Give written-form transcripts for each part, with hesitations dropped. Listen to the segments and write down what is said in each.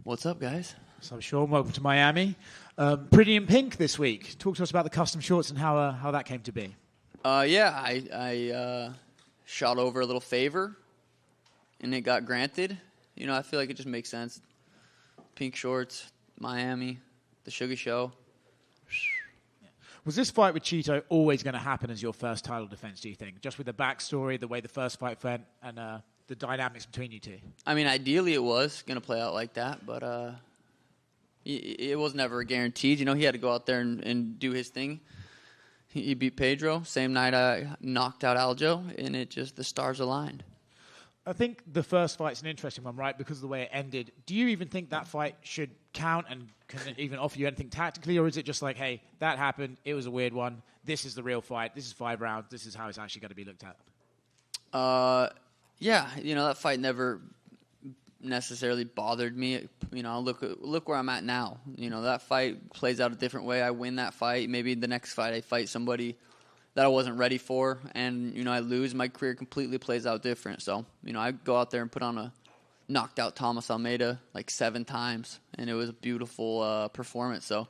What's up, guys? So, Sean, welcome to Miami. Pretty in pink this week. Talk to us about the custom shorts and how that came to be. I shot over a little favor, and it got granted. You know, I feel like it just makes sense. Pink shorts, Miami, the Sugar Show. Was this fight with Cheeto always going to happen as your first title defense, do you think? Just with the backstory, the way the first fight went, and the dynamics between you two? I mean, ideally it was going to play out like that, but it was never guaranteed. You know, he had to go out there and do his thing. He beat Pedro. Same night I knocked out Aljo, and the stars aligned. I think the first fight's an interesting one, right, because of the way it ended. Do you even think that fight should count and can it even offer you anything tactically, or is it just like, hey, that happened, it was a weird one, this is the real fight, this is 5 rounds, this is how it's actually going to be looked at? Yeah, you know, that fight never necessarily bothered me. You know, look where I'm at now. You know, that fight plays out a different way. I win that fight. Maybe the next fight I fight somebody that I wasn't ready for, and, you know, I lose. My career completely plays out different. So, you know, I go out there and put on knocked out Thomas Almeida like 7 times, and it was a beautiful performance. So,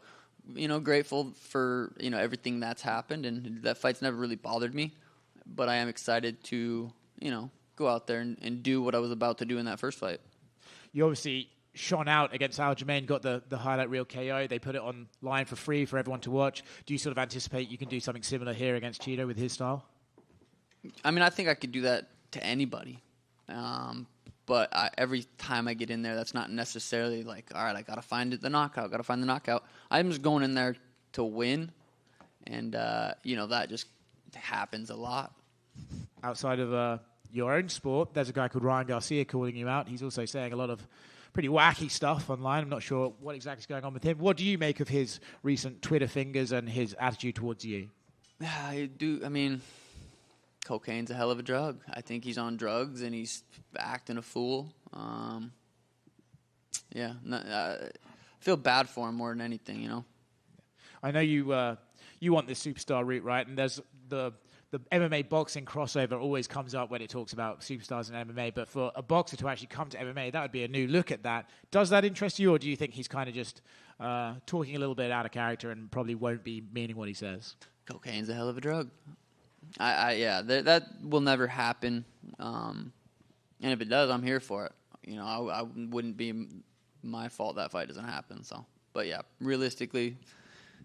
you know, grateful for, you know, everything that's happened, and that fight's never really bothered me. But I am excited to, you know, go out there and do what I was about to do in that first fight. You obviously shone out against Aljamain, got the highlight reel KO. They put it online for free for everyone to watch. Do you sort of anticipate you can do something similar here against Cheeto with his style? I mean, I think I could do that to anybody. But every time I get in there, that's not necessarily like, all right, I got to find the knockout. I'm just going in there to win. And, you know, that just happens a lot. Outside of your own sport, there's a guy called Ryan Garcia calling you out. He's also saying a lot of pretty wacky stuff online. I'm not sure what exactly is going on with him. What do you make of his recent Twitter fingers and his attitude towards you? I mean, cocaine's a hell of a drug. I think he's on drugs and he's acting a fool. I feel bad for him more than anything, you know. I know you want this superstar route, right? And there's the MMA boxing crossover always comes up when it talks about superstars in MMA, but for a boxer to actually come to MMA, that would be a new look at that. Does that interest you, or do you think he's kind of just talking a little bit out of character and probably won't be meaning what he says? Cocaine's a hell of a drug. That will never happen. And if it does, I'm here for it. You know, I wouldn't be my fault that fight doesn't happen. So, but yeah, realistically,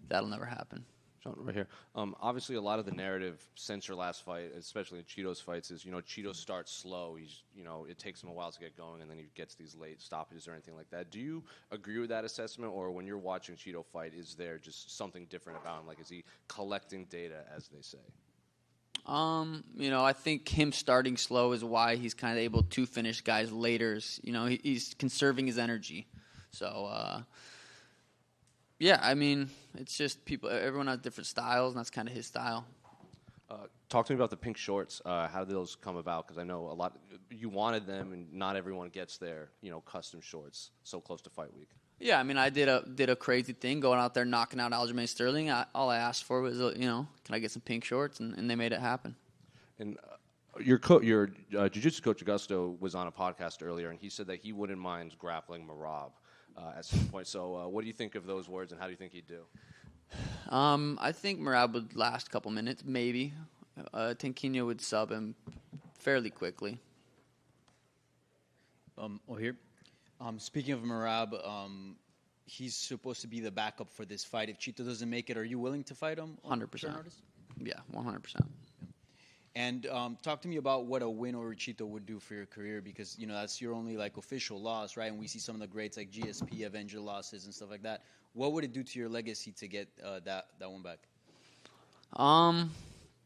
that'll never happen. Sean, right here. Obviously, a lot of the narrative since your last fight, especially in Cheeto's fights, is, you know, Cheeto starts slow. He's, you know, it takes him a while to get going, and then he gets these late stoppages or anything like that. Do you agree with that assessment, or when you're watching Cheeto fight, is there just something different about him? Like, is he collecting data, as they say? You know, I think him starting slow is why he's kind of able to finish guys later. You know, he's conserving his energy. So, yeah, I mean, it's just everyone has different styles, and that's kind of his style. Talk to me about the pink shorts. How did those come about? Because I know you wanted them, and not everyone gets their, you know, custom shorts so close to fight week. Yeah, I mean, I did a crazy thing going out there knocking out Aljamain Sterling. All I asked for was, you know, can I get some pink shorts, and they made it happen. And your jiu-jitsu coach Augusto was on a podcast earlier, and he said that he wouldn't mind grappling Merab at some point. So what do you think of those words, and how do you think he'd do? I think Merab would last a couple minutes, maybe. Tanquinho would sub him fairly quickly. Here. Speaking of Merab, he's supposed to be the backup for this fight. If Cheeto doesn't make it, are you willing to fight him? 100%. Yeah, 100%. And talk to me about what a win over Cheeto would do for your career, because, you know, that's your only, like, official loss, right? And we see some of the greats like GSP, Avenger losses and stuff like that. What would it do to your legacy to get that one back?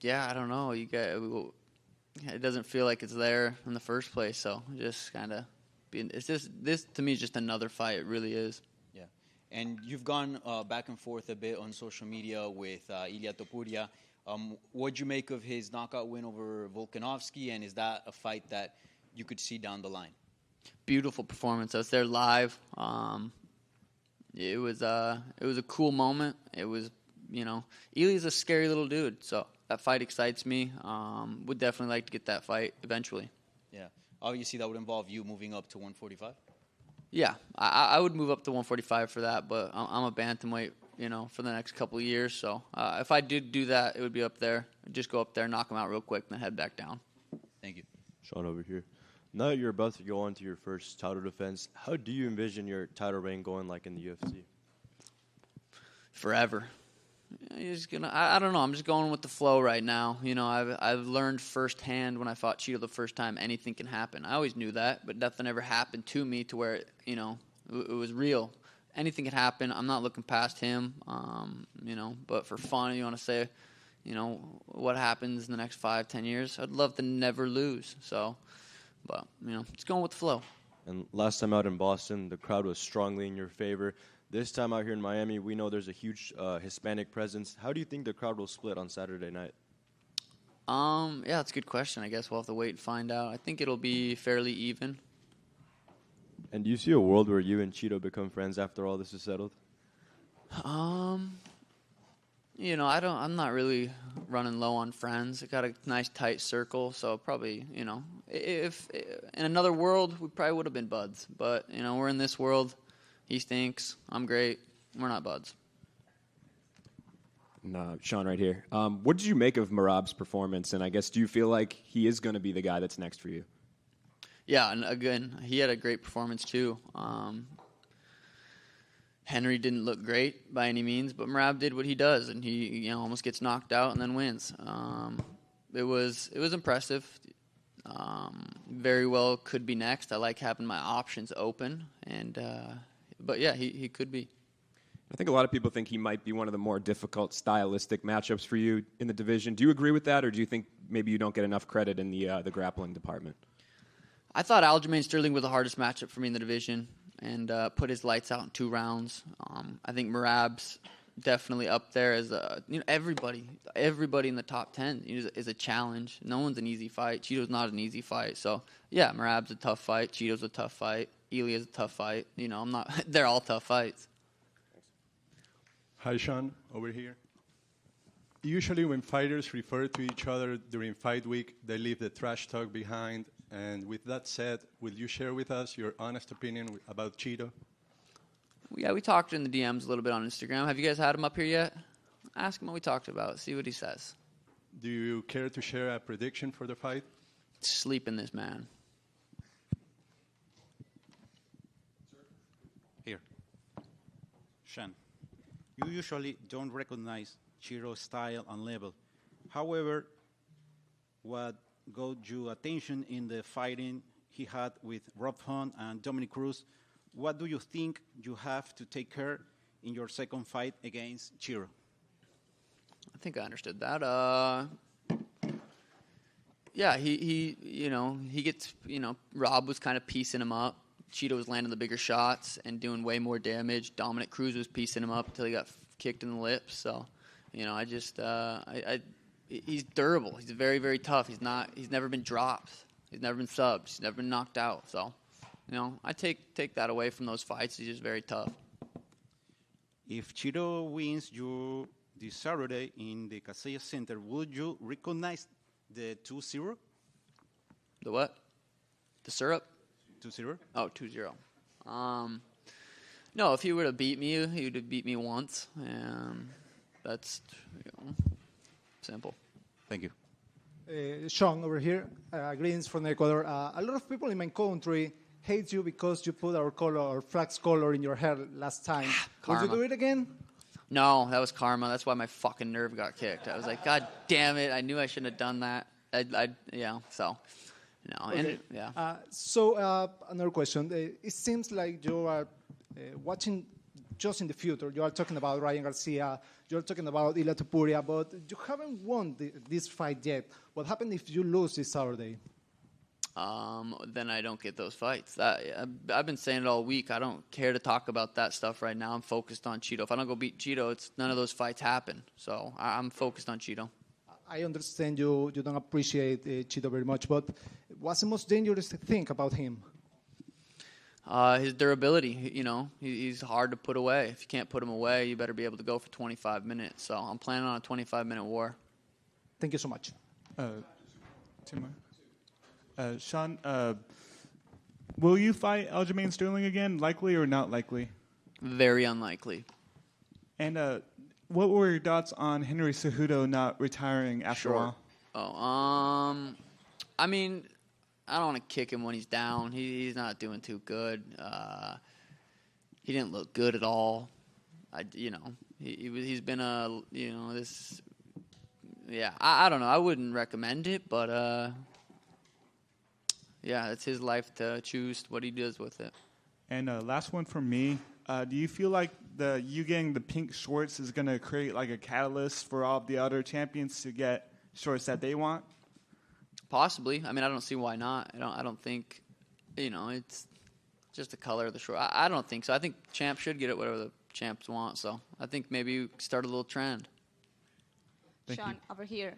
Yeah, I don't know. It doesn't feel like it's there in the first place, so just kind of this to me is just another fight. It really is. Yeah, and you've gone back and forth a bit on social media with Ilia Topuria. What'd you make of his knockout win over Volkanovski, and is that a fight that you could see down the line? Beautiful performance. I was there live. It was a cool moment. It was, you know, Ili's a scary little dude, so that fight excites me. Would definitely like to get that fight eventually. Yeah. Obviously, that would involve you moving up to 145. Yeah, I would move up to 145 for that, but I'm a bantamweight, for the next couple of years. So if I did do that, it would be up there. I'd just go up there, knock him out real quick, then head back down. Thank you. Sean over here. Now that you're about to go on to your first title defense, how do you envision your title reign going like in the UFC? Forever. I don't know. I'm just going with the flow right now. I've learned firsthand when I fought Cheeto the first time, anything can happen. I always knew that, but nothing ever happened to me to where, it was real. Anything could happen. I'm not looking past him, but for fun, you want to say, what happens in the next 5-10 years? I'd love to never lose. So, but, it's going with the flow. And last time out in Boston, the crowd was strongly in your favor. This time out here in Miami, we know there's a huge Hispanic presence. How do you think the crowd will split on Saturday night? Yeah, that's a good question. I guess we'll have to wait and find out. I think it'll be fairly even. And do you see a world where you and Cheeto become friends after all this is settled? I'm not really running low on friends. I got a nice tight circle, so probably, if in another world, we probably would have been buds. But, we're in this world. He stinks. I'm great. We're not buds. Sean, right here. What did you make of Merab's performance? And I guess, do you feel like he is going to be the guy that's next for you? Yeah, and again, he had a great performance too. Henry didn't look great by any means, but Merab did what he does, and he almost gets knocked out and then wins. It was impressive. Very well could be next. I like having my options open, but yeah, he could be. I think a lot of people think he might be one of the more difficult stylistic matchups for you in the division. Do you agree with that, or do you think maybe you don't get enough credit in the grappling department? I thought Aljamain Sterling was the hardest matchup for me in the division and put his lights out in 2 rounds. I think Merab's definitely up there as everybody in the top 10 is a challenge. No one's an easy fight. Cheeto's not an easy fight. So, yeah, Merab's a tough fight. Cheeto's a tough fight. Elia's a tough fight. They're all tough fights. Hi, Sean, over here. Usually when fighters refer to each other during fight week, they leave the trash talk behind. And with that said, will you share with us your honest opinion about Cheeto? Yeah, we talked in the DMs a little bit on Instagram. Have you guys had him up here yet? Ask him what we talked about. See what he says. Do you care to share a prediction for the fight? Sleep in this man. Here. Sean, you usually don't recognize Cheeto's style and level. However, what got your attention in the fighting he had with Rob Hunt and Dominic Cruz, what do you think you have to take care in your second fight against Cheeto? I think I understood that. Yeah, he gets, Rob was kind of piecing him up. Cheeto was landing the bigger shots and doing way more damage. Dominic Cruz was piecing him up until he got kicked in the lips. So, he's durable. He's very, very tough. He's never been dropped. He's never been subbed. He's never been knocked out. So, I take that away from those fights. He's just very tough. If Cheeto wins you this Saturday in the Casella Center, would you recognize the 2-0? The what? The syrup? 2-0? Oh, 2-0. No, if he were to beat me, he would have beat me once. And that's simple. Thank you. Sean over here, greetings from Ecuador. A lot of people in my country hate you because you put our color, our flag's color in your hair last time. Would you do it again? No, that was karma. That's why my fucking nerve got kicked. I was like, God damn it! I knew I shouldn't have done that. So, no, Okay. and yeah. So another question. It seems like you are watching just in the future. You are talking about Ryan Garcia. You're talking about Ilia Topuria, but you haven't won this fight yet. What happens if you lose this Saturday? Then I don't get those fights. I've been saying it all week. I don't care to talk about that stuff right now. I'm focused on Cheeto. If I don't go beat Cheeto, none of those fights happen. So I'm focused on Cheeto. I understand you don't appreciate Cheeto very much, but what's the most dangerous thing about him? His durability. He's hard to put away. If you can't put him away, you better be able to go for 25 minutes. So I'm planning on a 25-minute war. Thank you so much. Sean, Will you fight Aljamain Sterling again? Likely or not likely? Very unlikely. And what were your thoughts on Henry Cejudo not retiring after a while? I mean, I don't want to kick him when he's down. He's not doing too good. He didn't look good at all. He's been this. Yeah, I don't know. I wouldn't recommend it, but yeah, it's his life to choose what he does with it. And last one from me. Do you feel like you getting the pink shorts is going to create like a catalyst for all of the other champions to get shorts that they want? Possibly. I mean, I don't see why not. I don't think, it's just the color of the short. I don't think so. I think champs should get it whatever the champs want. So I think maybe start a little trend. Sean, over here.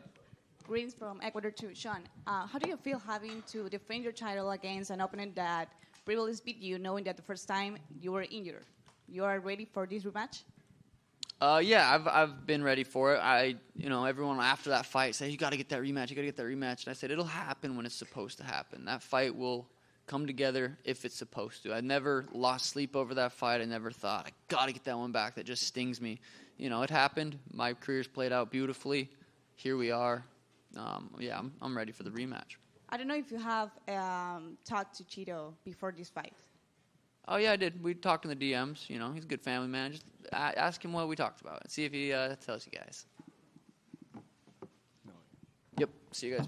Greetings from Ecuador too. Sean, how do you feel having to defend your title against an opponent that previously beat you, knowing that the first time you were injured? You are ready for this rematch? Yeah, I've been ready for it. Everyone after that fight said, you got to get that rematch, you got to get that rematch. And I said, it'll happen when it's supposed to happen. That fight will come together if it's supposed to. I never lost sleep over that fight. I never thought, I got to get that one back. That just stings me. It happened. My career's played out beautifully. Here we are. Yeah, I'm ready for the rematch. I don't know if you have talked to Cheeto before this fight. Oh, yeah, I did. We talked in the DMs. He's a good family man. Just ask him what we talked about and see if he tells you guys. Yep. See you guys.